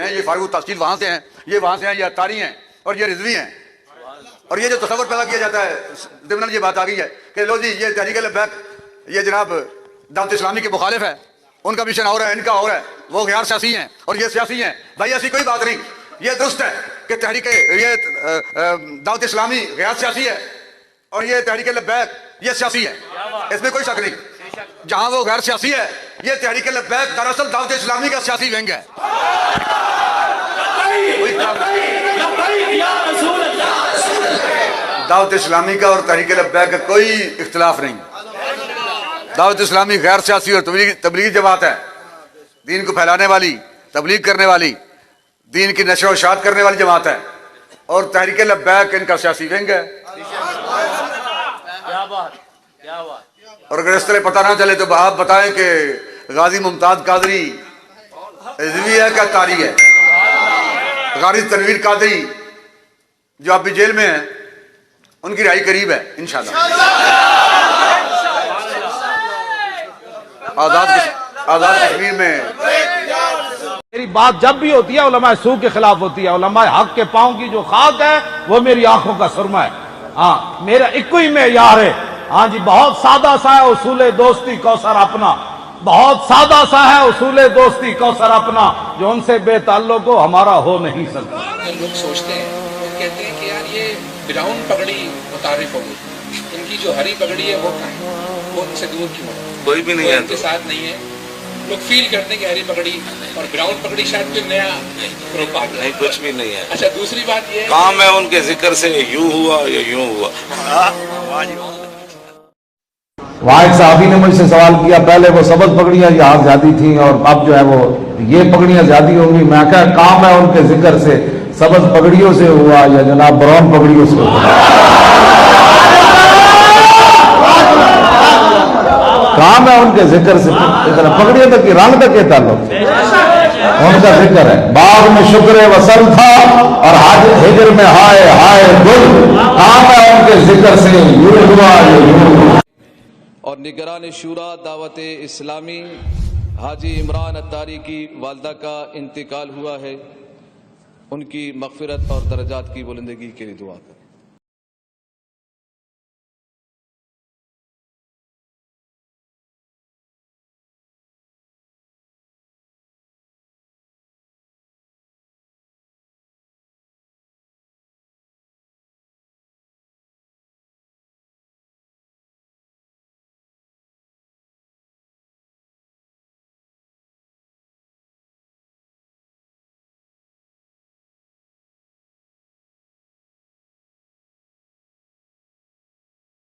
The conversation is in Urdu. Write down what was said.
یہ فاروق تحصیل وہاں سے ہیں، یہ وہاں سے ہیں، یہ اتاری ہیں اور یہ رضوی ہیں. اور یہ جو تصور پیدا کیا جاتا ہے ضمن یہ بات آ گئی ہے کہ لو جی یہ تحریک لبیک یہ جناب دعوت اسلامی کے مخالف ہے، ان کا مشن اور ہے، ان کا اور ہے، وہ غیر سیاسی ہیں اور یہ سیاسی ہیں. بھائی ایسی کوئی بات نہیں. یہ درست ہے کہ تحریک یہ دعوت اسلامی غیر سیاسی ہے اور یہ تحریک لبیک یہ سیاسی ہے، اس میں کوئی شک نہیں. جہاں وہ غیر سیاسی ہے، یہ تحریک لبیک دراصل دعوت اسلامی کا سیاسی ونگ ہے. دعوت اسلامی کا اور تحریک لبیک کا کوئی اختلاف نہیں. دعوت اسلامی غیر سیاسی اور تبلیغی جماعت ہے، دین کو پھیلانے والی، تبلیغ کرنے والی، دین کی نشر و اشاعت کرنے والی جماعت ہے، اور تحریک لبیک ان کا سیاسی ونگ ہے. اور اگر اس طرح پتہ نہ چلے تو آپ بتائیں کہ غازی ممتاز قادری رضوی ہے کیا تاری ہے؟ غازی تنویر قادری جو اب بھی جیل میں ہیں، ان کی رہائی قریب ہے انشاءاللہ. آزاد کشمیر میں میری بات جب بھی ہوتی ہے علماء سو کے خلاف ہوتی ہے. علماء حق کے پاؤں کی جو خاک ہے وہ میری آنکھوں کا سرما ہے. ہاں میرا ایک ہی معیار ہے. ہاں جی بہت سادہ سا ہے اصول دوستی کوثر اپنا، بہت سادہ سا ہے اصول دوستی کوثر اپنا، جو ان سے بے تعلق ہو ہمارا ہو نہیں سکتا. لوگ سوچتے ہیں، کہتے ہیں کہ یار یہ براؤن پگڑی متعارف ہو گئی، ان کی جو ہری پگڑی ہے وہ کہاں ہے، وہ ان سے دور کیوں ہے، کوئی بھی نہیں ہے، ان کے ساتھ نہیں ہے. لوگ فیل کرتے ہیں کہ ہری پگڑی اور براؤن پگڑی شاید کوئی نیا گروپ آ گیا. نہیں کچھ بھی نہیں ہے. اچھا دوسری بات یہ کام ہے ان کے ذکر سے یوں ہوا یا یوں ہوا. وہاں ایک صحابی نے مجھ سے سوال کیا، پہلے وہ سبز پگڑیاں یہاں زیادہ تھیں اور اب جو ہے وہ یہ پگڑیاں زیادہ ہوں گی. میں کہا کام ہے ان کے ذکر سے سبز پگڑیوں سے ہوا یا جناب براؤن پگڑیوں سے ہوا. کام ہے ان کے ذکر سے، پگڑیوں تک کی رنگ تک کے تعلق ان کا ذکر ہے. باغ میں شکر وصل تھا اور ہجر میں ہائے ہائے گل. کام ہے ان کے ذکر سے یوں ہوا یا یوں ہوا. اور نگران شورا دعوت اسلامی حاجی عمران اتاری کی والدہ کا انتقال ہوا ہے. ان کی مغفرت اور درجات کی بلندگی کے لیے دعا کریں.